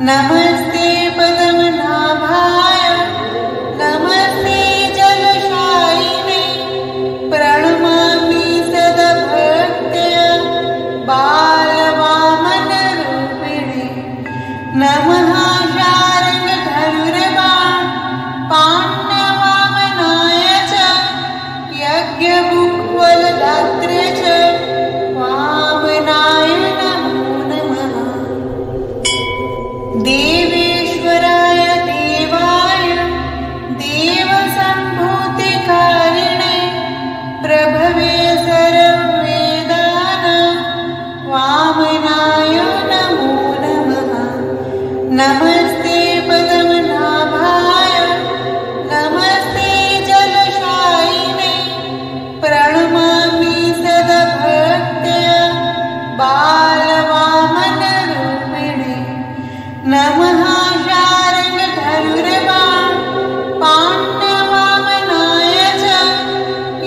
नमस्ते पद्मनाभाय नमस्ते जलशायिने प्रणमामि सद्भक्त्या बालवामनरूपिणे नमः शार्ङ्गधनुर्बाण पाण्यवामनाय च यज्ञमुक्वलदात्रे च वामनाय देवेश्वराय देवाय देवसम्भूतिकारिणे प्रभवे सर्ववेदानां वामनाय नमो नमः नमस्ते पद्मनाभाय नमस्ते जलशायिने प्रणमामि सद्भक्त्या बालवामनरूपिणे नमः शार्ङ्गधनुर्बाण पाण्यवामनाय च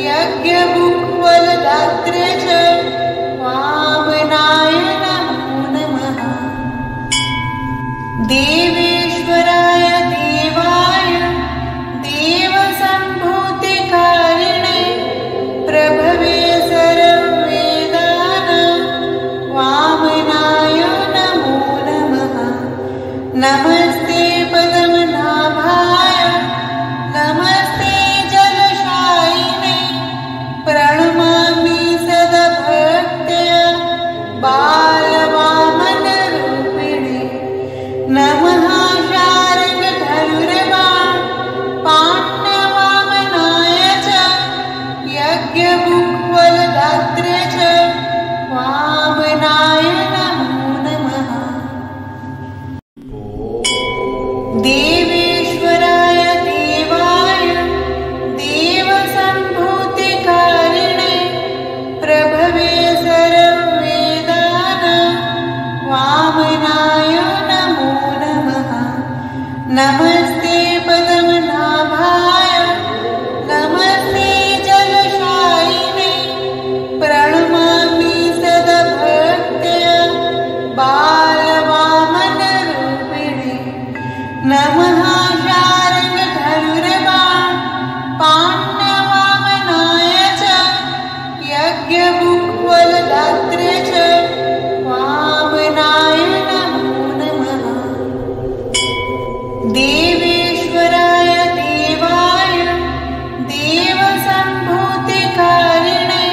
यज्ञमुक्वलदात्रे च वामनाय नमो नमः देवेश्वराय देवाय देवसम्भूतिकारिणे प्रभवे सर्ववेदानां वामनाय नमो नमः नमस्ते पद्मनाभाय नमस्ते जलशायिने प्रणमामि सद्भक्त्या बालवामनरूपिणे नमः शार्ङ्गधनुर्बाण पाण्यवामनाय च यज्ञमुक्वलदात्रे च वामनाय नमो नमः देवेश्वराय देवाय देवसम्भूतिकारिणे प्रभवे सर्ववेदानां वामनाय नमो नमः नमस्ते पद्मनाभाय नमस्ते जलशायिने प्रणमामि सद्भक्त्या बालवामनरूपिणे नमः शार्ङ्गधनुर्बाण पाण्यवामनाय च यज्ञमुक्वलदात्रे च वामनाय नमो नमः देवेश्वराय देवाय देवसम्भूतिकारिणे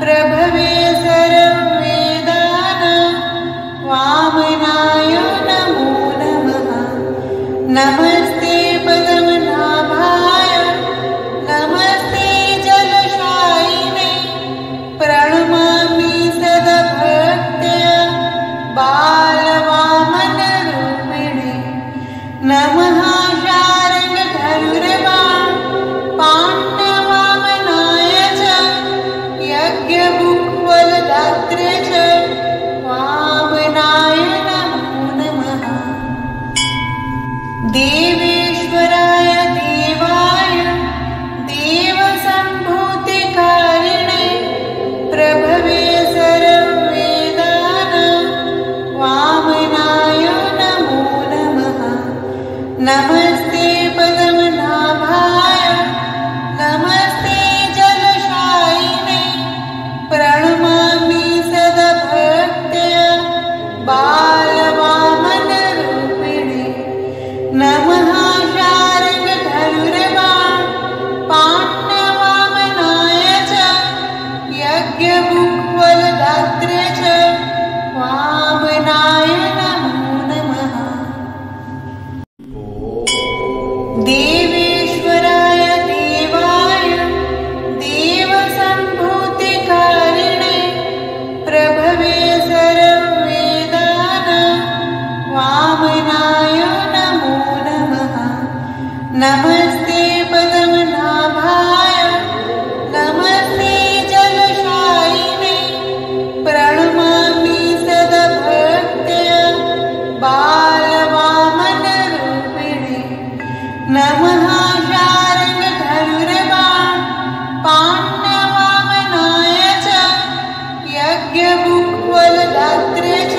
प्रभवे सर्ववेदानां वामनाय नमो नमः नमस्ते पद्मनाभाय नमस्ते जलशायिने प्रणमामि सद्भक्त्या बालवामनरूपिणे नमः शार्ङ्गधनुर्बाण पाण्यवामनाय च यज्ञमुक्वलदात्रे च वामनाय नमो नमः देवेश्वराय देवाय देवसम्भूतिकारिणे प्रभवे सर्ववेदानां वामनाय नमो नमः नमस्ते पद्मनाभाय नमस्ते जलशायिने प्रणमामि सद्भक्त्या बालवामनरूपिणे नमः शार्ङ्गधनुर्बाण पाण्यवामनाय च यज्ञमुक्वलदात्रे च वामनाय नमो नमः देवेश्वराय देवाय देवसम्भूतिकारिणे प्रभवे सर्ववेदानां वामनाय नमो नमः नमस्ते पद्मनाभाय नमस्ते जलशायिने प्रणमामि सदा भक्त्या बालवामनरूपिणे नमः शार्ङ्गधनुर्बाण पाण्यवामनाय च यज्ञमुक्वलदात्रे च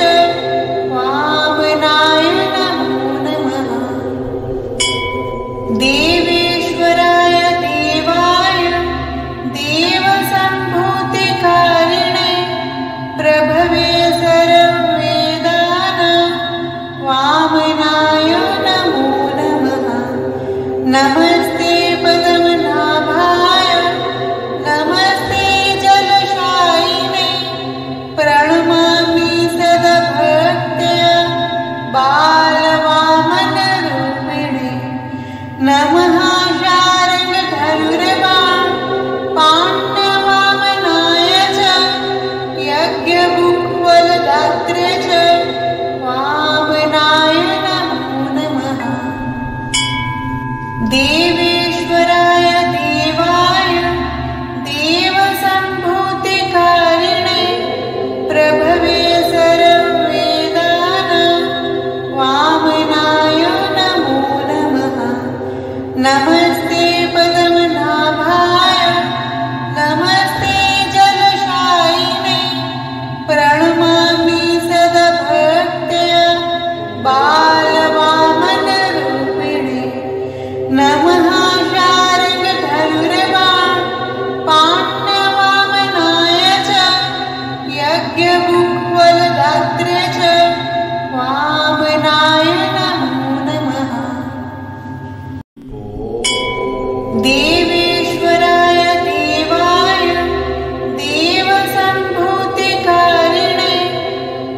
वामनाय नमो नमः देवेश्वराय देवाय देवसम्भूतिकारिणे प्रभवे सर्ववेदानां वामनाय नमो नमः नमस्ते पद्मनाभाय नमस्ते जलशायिने प्रणमामि सदा भक्त्या बालवामनरूपिणे नमः शार्ङ्गधनुर्बाण पाण्यवामनाय च यज्ञमुक्वलदात्रे च वामनाय नमो नमः देवेश्वराय देवाय देवसम्भूतिकारिणे प्रभवे सर्ववेदानां वामनाय नमो नमः नमस्ते पद्मनाभाय नमस्ते जलशायिने प्रणमामि सदा भक्त्या बालवामनरूपिणे नमः शार्ङ्गधनुर्बाण पाण्यवामनाय च यज्ञमुक्वलदात्रे च वामनाय नमो नमः देवेश्वराय देवाय देवसम्भूतिकारिणे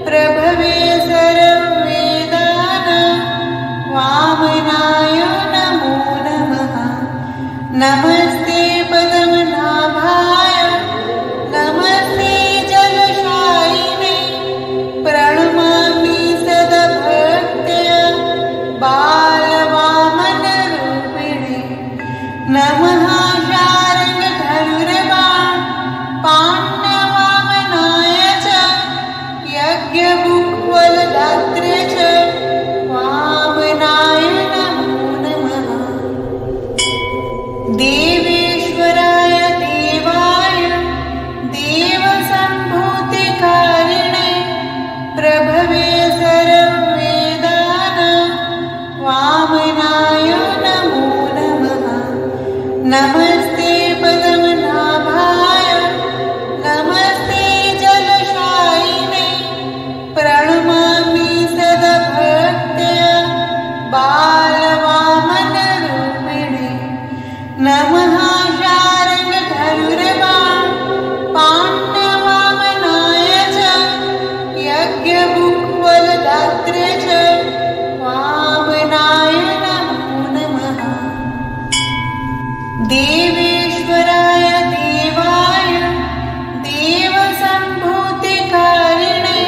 प्रभवे सर्ववेदानां वामनाय नमो नमः नमस्ते पद्मनाभाय नमस्ते जलशायिने प्रणमामि सदा भक्त्या बालवामनरूपिणे नमः शार्ङ्गधनुर्बाण पाण्यवामनाय च यज्ञमुक्वलदात्रे च वामनाय नमो नमः देवेश्वराय देवाय देवसम्भूतिकारिणे प्रभवे सर्ववेदानां वामनाय नमो नमः नमस्ते पद्मनाभाय नमस्ते जलशायिने प्रणमामि सदा भक्त्या बालवामनरूपिणे नमः शार्ङ्गधनुर्बाण पाण्यवामनाय च यज्ञमुक्वलदात्रे च वामनाय नमो नमः देवेश्वराय देवाय देवसम्भूतिकारिणे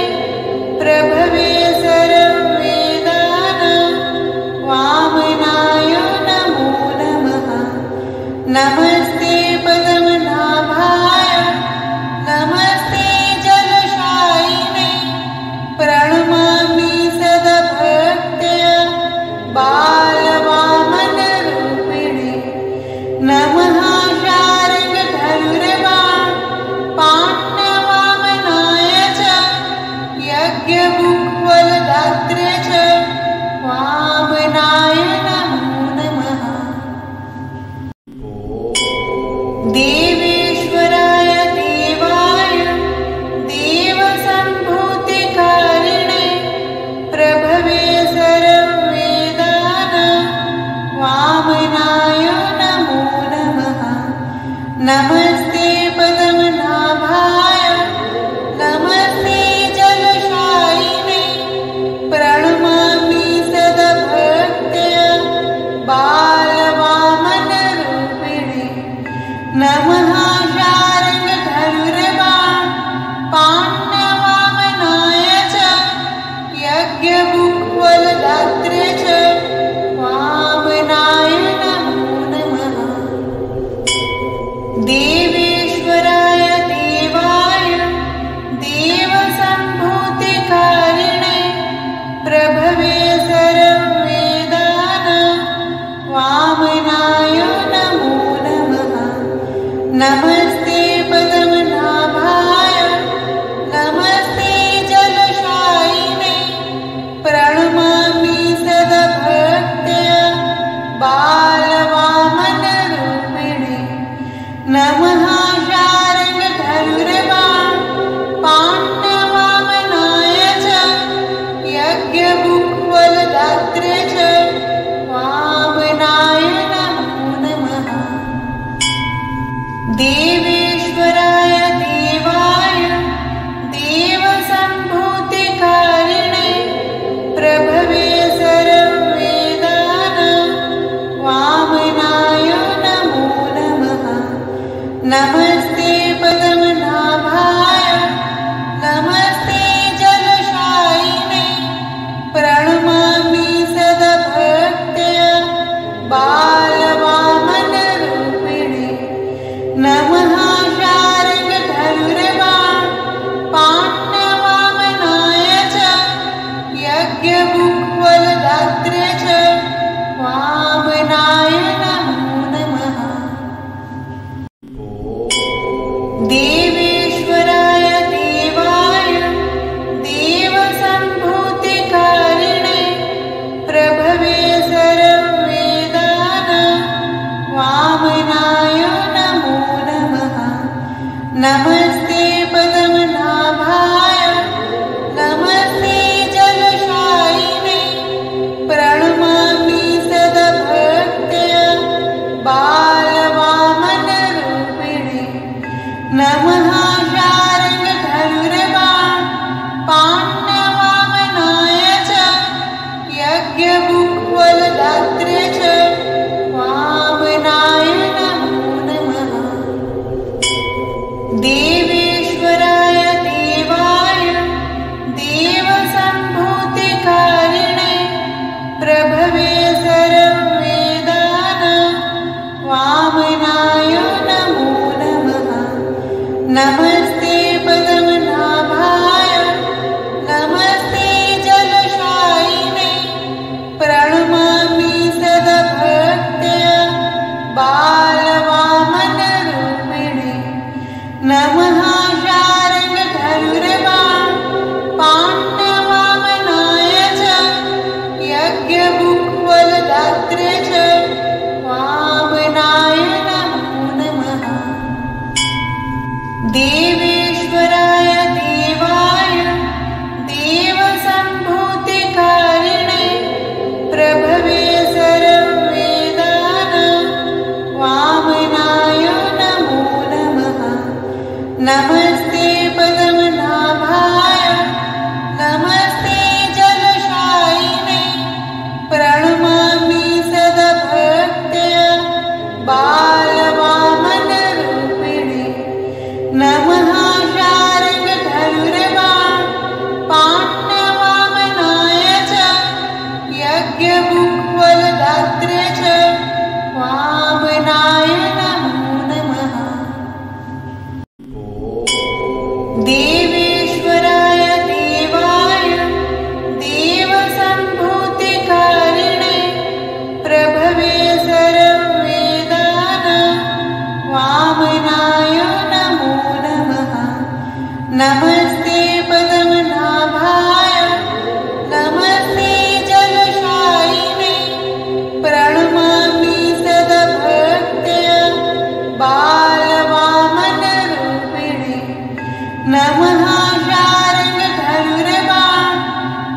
प्रभवे सर्ववेदानां वामनाय नमो नमः नमस्ते पद्मनाभाय नमस्ते जलशायिने प्रणमामि सदा भक्त्या बालवामनरूपिणे नमः शार्ङ्गधनुर्बाण पाण्यवामनाय च यज्ञमुक्वलदात्रे च वामनाय नमो नमः देवेश्वराय देवाय देवसम्भूतिकारिणे प्रभवे सर्ववेदानां वामनाय नमो नमः नमस्ते पद्मनाभाय नमस्ते जलशायिने प्रणमामि सदा भक्त्या बालवामनरूपिणे नमः शार्ङ्गधनुर्बाण पाण्यवामनाय च यज्ञमुक्वलदात्रे च वामनाय नमः नमस्ते पद्मनाभाय नमस्ते जलशायिने प्रणमामि सदा भक्त्या बालवामनरूपिणे नमः शार्ङ्गधनुर्बाण पाण्यवामनाय च यज्ञमुक्वलदात्रे च वामनाय नमो नमः। देवेश्वराय देवाय देवसम्भूतिकारिणे प्रभवे सर्ववेदानां वामनाय नमो नमः। नमस्ते पद्मनाभाय नमस्ते जलशायिने प्रणमामि सदा भक्त्या बालवामनरूपिणे नमः शार्ङ्गधनुर्बाण पाण्यवामनाय च यज्ञमुक्वलदात्रे च वामनाय नमो नमः। देवेश्वराय देवाय देवसम्भूतिकारिणे प्रभवे सर्ववेदानां वामनाय नमो नमः। नमस्ते पद्मनाभाय नमस्ते जलशायिने प्रणमामि सदा भक्त्या बालवामनरूपिणे नमः शार्ङ्गधनुर्बाण पाण्यवामनाय च यज्ञमुक्वलदात्रे च वामनाय नमो नमः। देवेश्वराय देवाय देवसम्भूतिकारिणे प्रभवे सर्ववेदानां वामनाय नमो नमः। नमस्ते पद्मनाभाय नमस्ते जलशायिने प्रणमामि सदा भक्त्या बालवामनरूपिणे नमः शार्ङ्गधनुर्बाण पाण्यवामनाय च यज्ञमुक्वलदात्रे च वामनाय नमो नमः। देवेश्वराय देवाय देवसम्भूतिकारिणे प्रभवे सर्ववेदानां वामनाय नमो नमः। नमस्ते पद्मनाभाय नमस्ते जलशायिने प्रणमामि सदा भक्त्या बालवामनरूपिणे नमः शार्ङ्गधनुर्बाण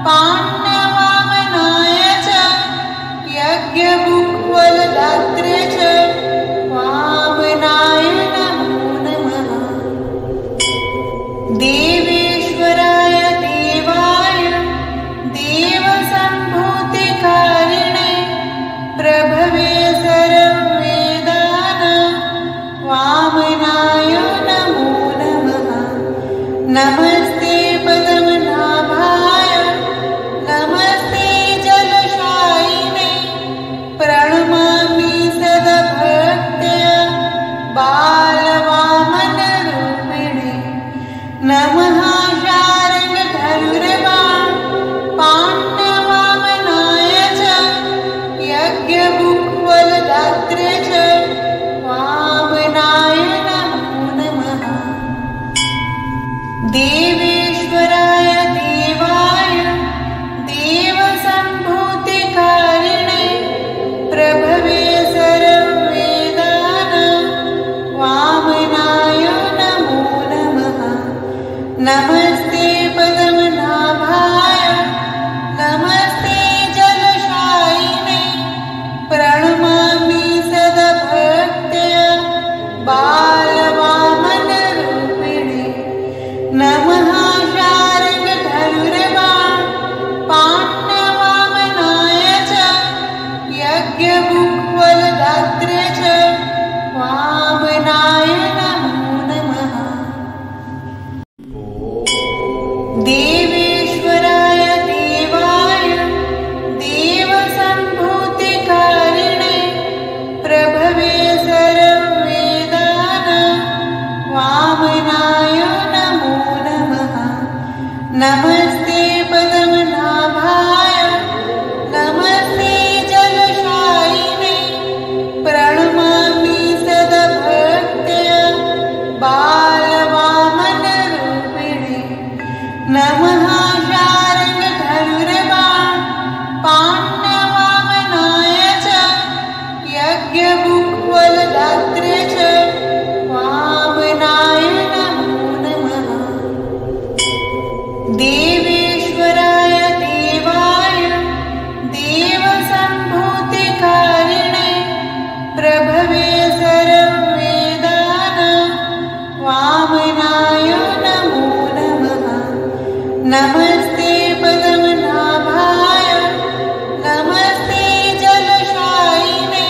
पाण्यवामनाय च यज्ञमुक्वलदात्रे च वामनाय नमो नमः। देवेश्वराय देवाय देवसम्भूतिकारिणे प्रभवे सर्ववेदानां वामनाय नमो नमः। नमस्ते पद्मनाभाय नमस्ते जलशायिने प्रणमामि सदा भक्त्या बालवामनरूपिणे नमः शार्ङ्गधनुर्बाण पाण्यवामनाय च यज्ञमुक्वलदात्रे च वामनाय नमो नमः। देवेश्वराय देवाय देवसम्भूतिकारिणे प्रभवे सर्ववेदानां वामनाय नमो नमः। नमस्ते पद्मनाभाय नमस्ते जलशायिने प्रणमामि सदा भक्त्या बालवामनरूपिणे नमः शार्ङ्गधनुर्बाण पाण्यवामनाय च यज्ञमुक्वलदात्रे च वामनाय नमः। भाग्यबुक्फलदात्रे च वामनाय नमो नमः। देवेश्वराय देवाय देवसम्भूतिकारिणे प्रभवे सर्ववेदानां वामनाय नमो नमः। नमस्ते पद्मनाभाय नमस्ते जलशायिने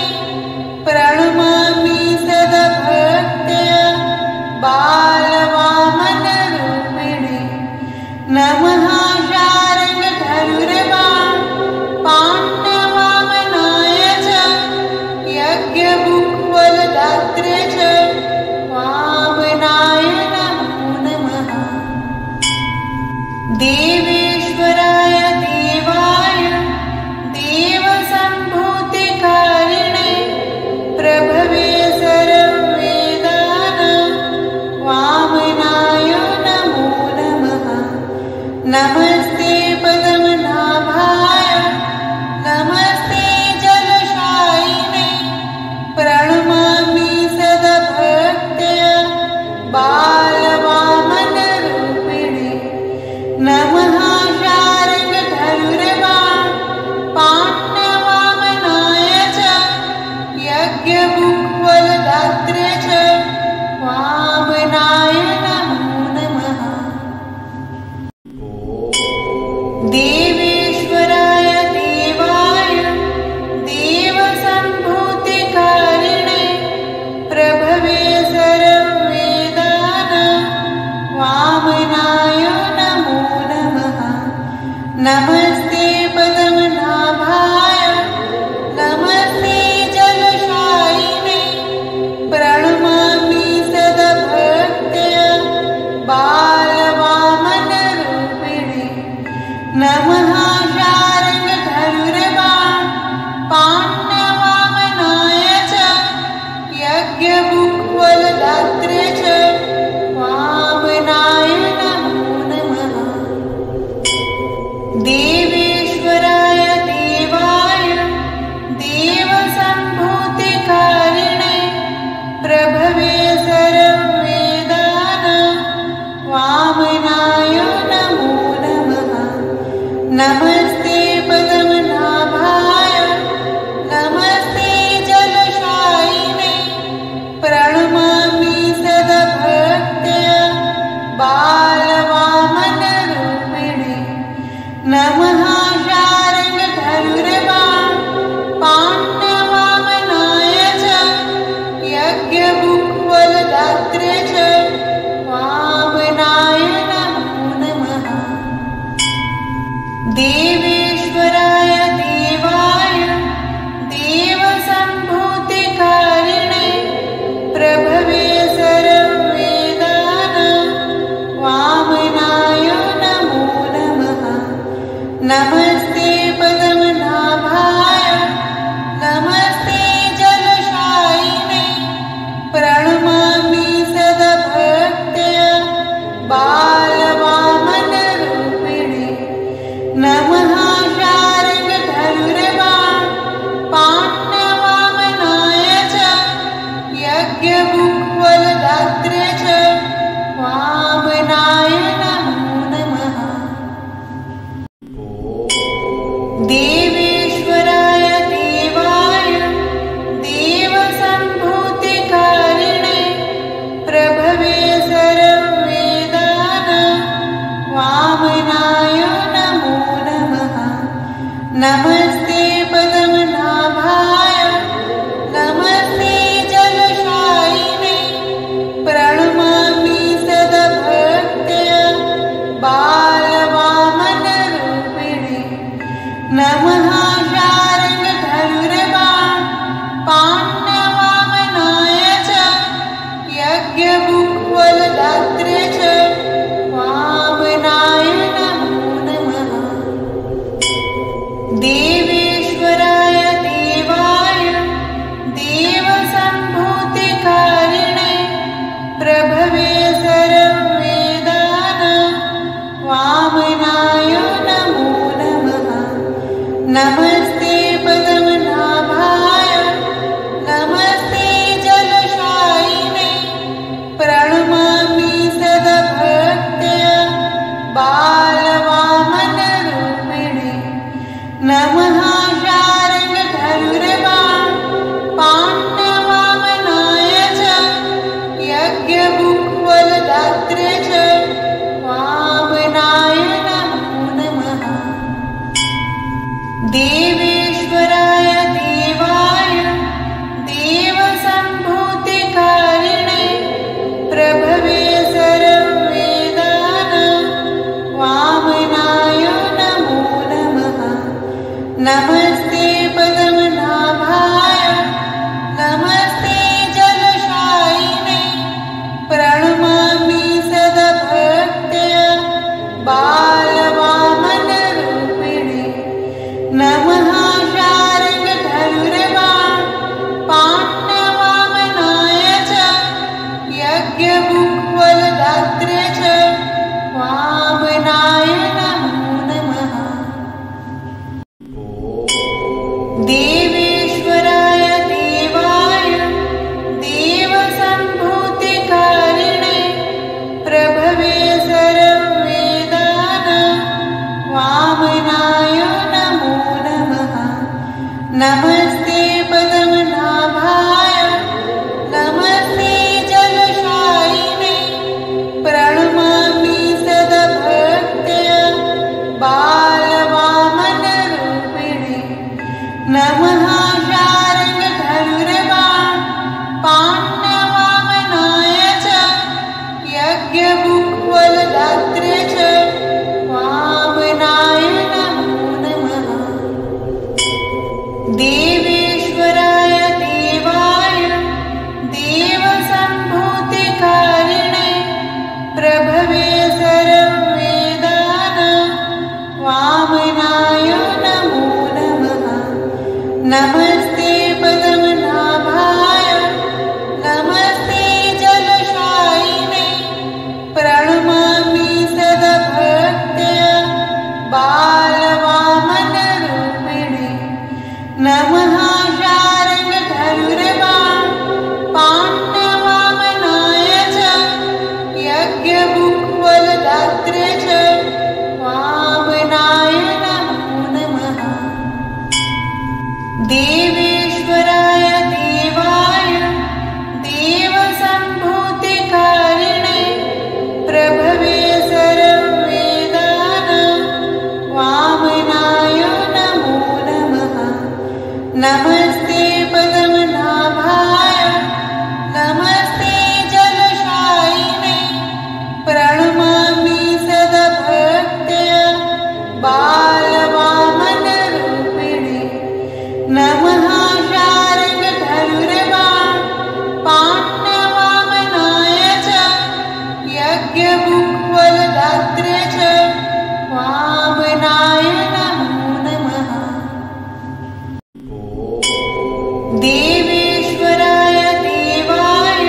देवेश्वराय देवाय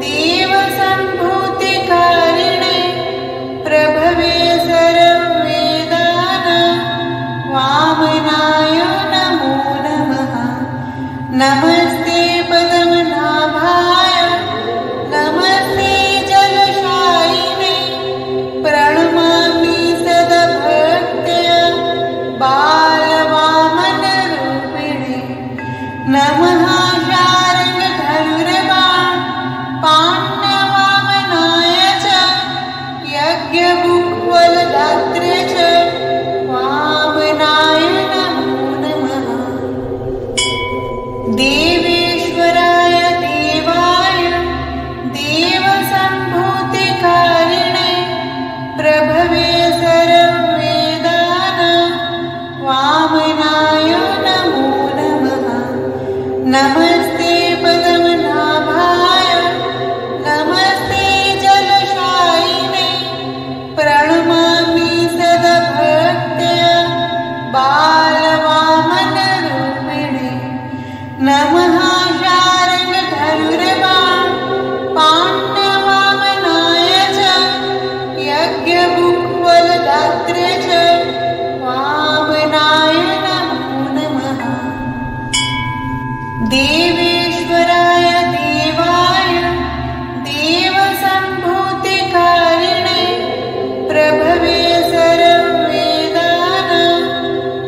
देवसम्भूतिकारिणे प्रभवे सर्ववेदानां वामनाय नमो नमः। नमस्ते पद्मनाभाय नमस्ते जलशायिने प्रणमामि सद्भक्त्या बालवामनरूपिणे। नमः शार्ङ्गधनुर्बाण पाण्यवामनाय च यज्ञमुक्वलदात्रे च वामनाय नमो नमः। देवेश्वराय देवाय देवसम्भूतिकारिणे प्रभवे सर्ववेदानां वामनाय नमो नमः। नमस्ते पद्मनाभाय नमस्ते जलशायिने प्रणमामि सद्भक्त्या बालवामनरूपिणे। नमः शार्ङ्गधनुर्बाण पाण्यवामनाय च यज्ञमुक्वलदात्रे च वामनाय नमो नमः। देवेश्वराय देवाय देवसम्भूतिकारिणे प्रभवे सर्ववेदानां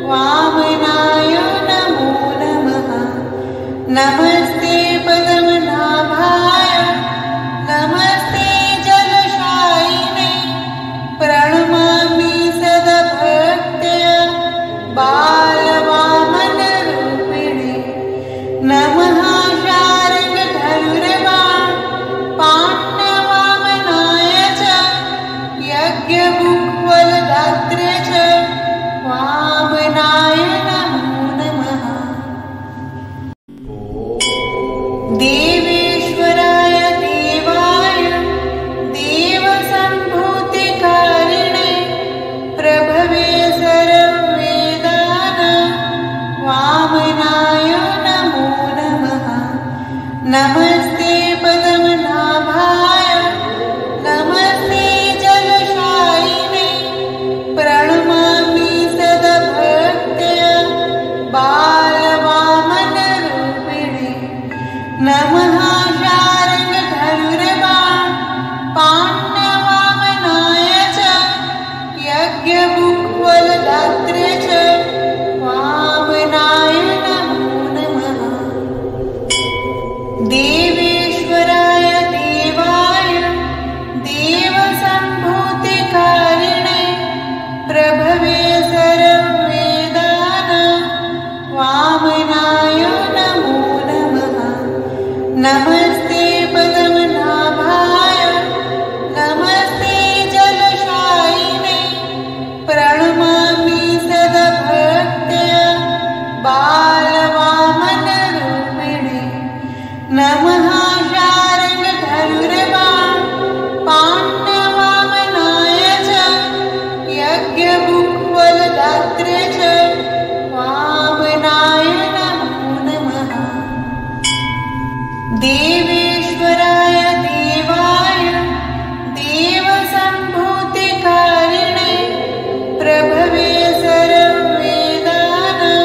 वामनाय नमो नमः। नमस्ते पद्मनाभाय नमस्ते जलशायिने प्रणमामि सद्भक्त्या बालवामनरूपिणे। नमः शार्ङ्गधनुर्बाण पाण्यवामनाय च यज्ञमुक्वलदात्रे च वामनाय नमो नमः। देवेश्वराय देवाय देवसम्भूतिकारिणे प्रभवे सर्ववेदानां वामनाय नमो नमः। नमस्ते पद्मनाभाय नमस्ते जलशायिने प्रणमामि सद्भक्त्या बालवामनरूपिणे। नमः शार्ङ्गधनुर्बाण पाण्यवामनाय च यज्ञमुक्वलदात्रे च वामनाय नमो नमः। देवेश्वराय देवाय देवसम्भूतिकारिणे प्रभवे सर्ववेदानां वामनाय नमो नमः। नमस्ते पद्मनाभाय नमस्ते जलशायिने प्रणमामि सद्भक्त्या बालवामनरूपिणे। नमः शार्ङ्गधनुर्बाण पाण्यवामनाय च यज्ञमुक्वलदात्रे च वामनाय नमो नमः। देवेश्वराय देवाय देवसम्भूतिकारिणे प्रभवे सर्ववेदानां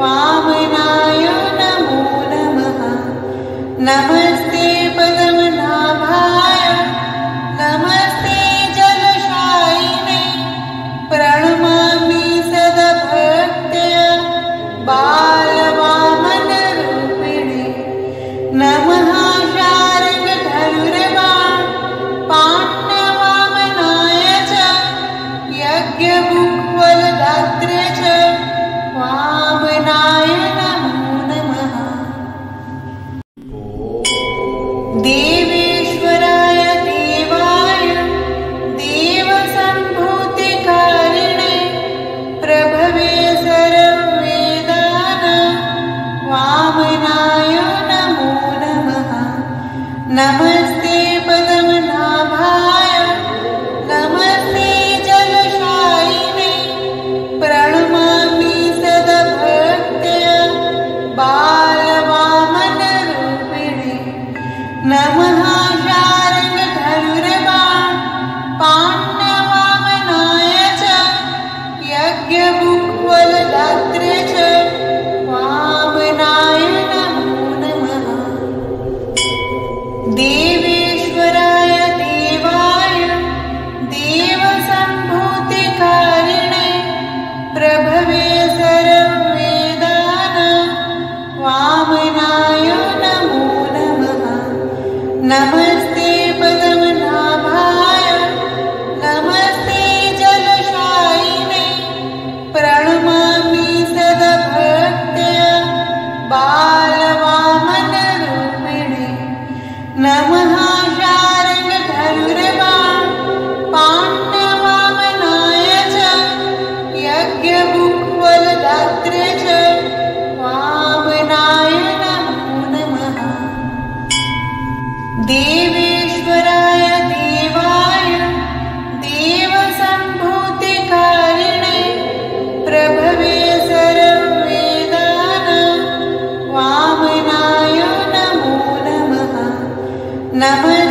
वामनाय नमो नमः। नमस्ते पद्मनाभाय नमस्ते जलशायिने प्रणमामि सद्भक्त्या बालवामनरूपिणे। नमः शार्ङ्गधनुर्बाण पाण्यवामनाय च यज्ञमुक्वलदात्रे च वामनाय नमो नमः। देवेश्वराय देवाय देवसम्भूतिकारिणे प्रभवे सर्ववेदानां वामनाय नमो नमः। नमस्ते पद्मनाभाय नमस्ते नमस्ते पद्मनाभाय नमस्ते जलशायिने प्रणमामि सदभक्त्या बालवामनरूपिणे नमः शार्ङ्गधनुर्वाण पाण्डवामनाय च यज्ञभुक्वलदात्रे च वामनाय नमो नमः देवेश्वराय देवाय देवसम्भूतिकारिणे प्रभवे सर्ववेदानां वामनाय नमो नमः नमः